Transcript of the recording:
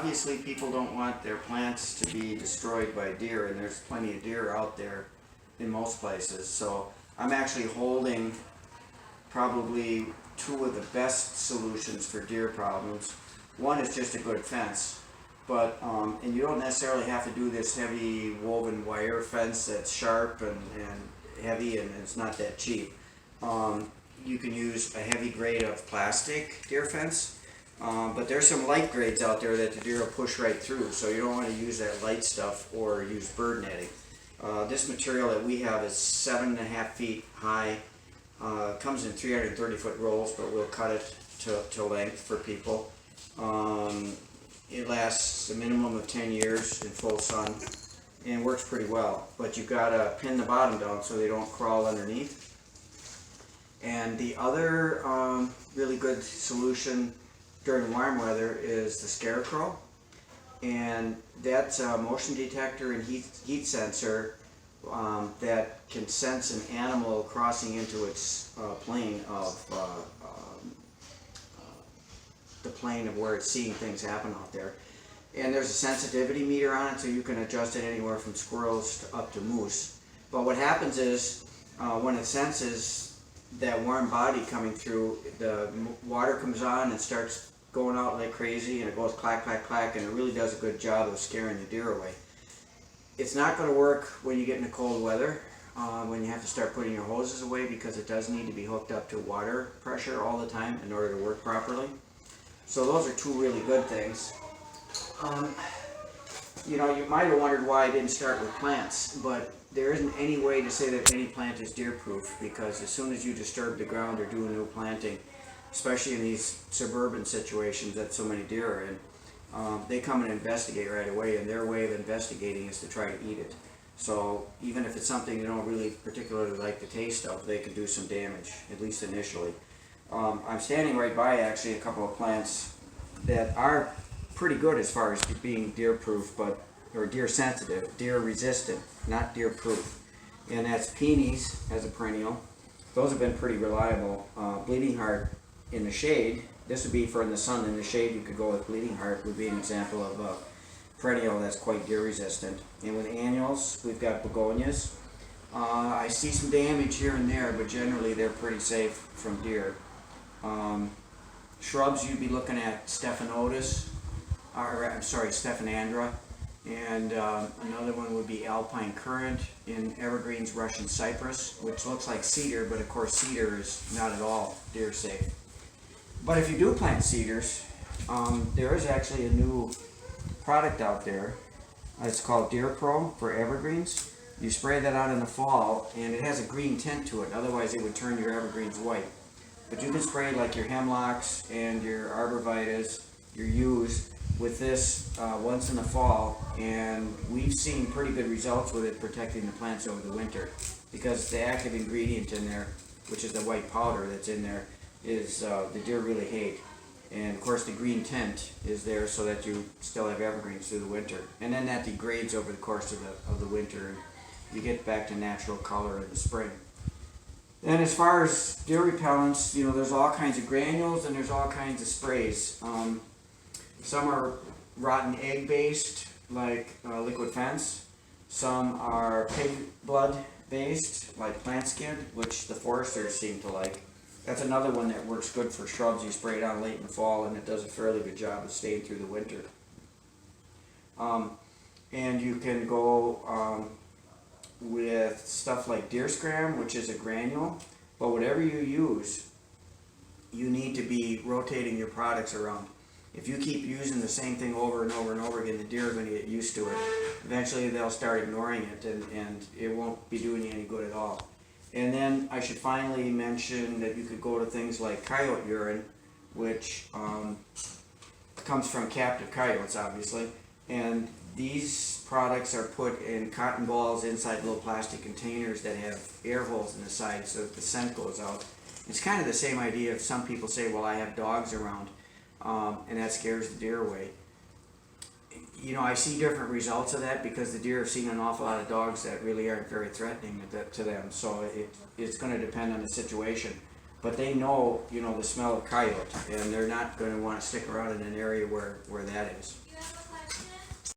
obviously people don't want their plants to be destroyed by deer, and there's plenty of deer out there in most places. So I'm actually holding probably two of the best solutions for deer problems. One is just a good fence, but and you don't necessarily have to do this heavy woven wire fence that's sharp and heavy, and it's not that cheap. You can use a heavy grade of plastic deer fence, but there's some light grades out there that the deer will push right through, so you don't want to use that light stuff or use bird netting. This material that we have is 7.5 feet high, comes in 330-foot rolls, but we'll cut it to length for people. It lasts a minimum of 10 years in full sun and works pretty well, but you've got to pin the bottom down so they don't crawl underneath. And the other really good solution during warm weather is the scarecrow, and that's a motion detector and heat sensor that can sense an animal crossing into its plane of the plane of where it's seeing things happen out there. And there's a sensitivity meter on it, so you can adjust it anywhere from squirrels up to moose. But what happens is when it senses that warm body coming through, the water comes on and starts going out like crazy, and it goes clack, clack, clack, and it really does a good job of scaring the deer away. It's not going to work when you get into cold weather, when you have to start putting your hoses away, because it does need to be hooked up to water pressure all the time in order to work properly. So those are two really good things. You know, you might have wondered why I didn't start with plants, but there isn't any way to say that any plant is deer proof, because as soon as you disturb the ground or do a new planting, especially in these suburban situations that so many deer are in, they come and investigate right away, and their way of investigating is to try to eat it. So even if it's something they don't really particularly like the taste of, they can do some damage, at least initially. I'm standing right by actually a couple of plants that are pretty good as far as being deer proof, but or deer sensitive, deer resistant, not deer proof. And that's peonies as a perennial. Those have been pretty reliable. Bleeding heart in the shade, this would be for in the sun. In the shade you could go with bleeding heart, would be an example of a perennial that's quite deer resistant. And with annuals, we've got begonias. I see some damage here and there, but generally they're pretty safe from deer. Shrubs, you'd be looking at Stephanotis, Stephanandra, and another one would be alpine currant. In evergreens, Russian cypress, which looks like cedar, but of course cedar is not at all deer safe. But if you do plant cedars, there is actually a new product out there. It's called Deer Pro for evergreens. You spray that out in the fall, and it has a green tint to it. Otherwise, it would turn your evergreens white. But you can spray like your hemlocks and your arborvitaes, your yews, with this once in the fall, and we've seen pretty good results with it protecting the plants over the winter, because the active ingredient in there, which is the white powder that's in there, is the deer really hate. And of course the green tint is there so that you still have evergreens through the winter, and then that degrades over the course of the winter, and you get back to natural color in the spring. And as far as deer repellents, you know, there's all kinds of granules and there's all kinds of sprays. Some are rotten egg based, like liquid fence. Some are pig blood based, like plant skin, which the foresters seem to like. That's another one that works good for shrubs. You spray it on late in the fall, and it does a fairly good job of staying through the winter. And you can go with stuff like deer scram, which is a granule. But whatever you use, you need to be rotating your products around. If you keep using the same thing over and over and over again, the deer are going to get used to it. Eventually they'll start ignoring it, and it won't be doing you any good at all. And then I should finally mention that you could go to things like coyote urine, which comes from captive coyotes, obviously. And these products are put in cotton balls inside little plastic containers that have air holes in the side so that the scent goes out. It's kind of the same idea if some people say, well, I have dogs around, and that scares the deer away. You know, I see different results of that because the deer have seen an awful lot of dogs that really aren't very threatening to them. So it's going to depend on the situation. But they know, you know, the smell of coyote, and they're not going to want to stick around in an area where that is.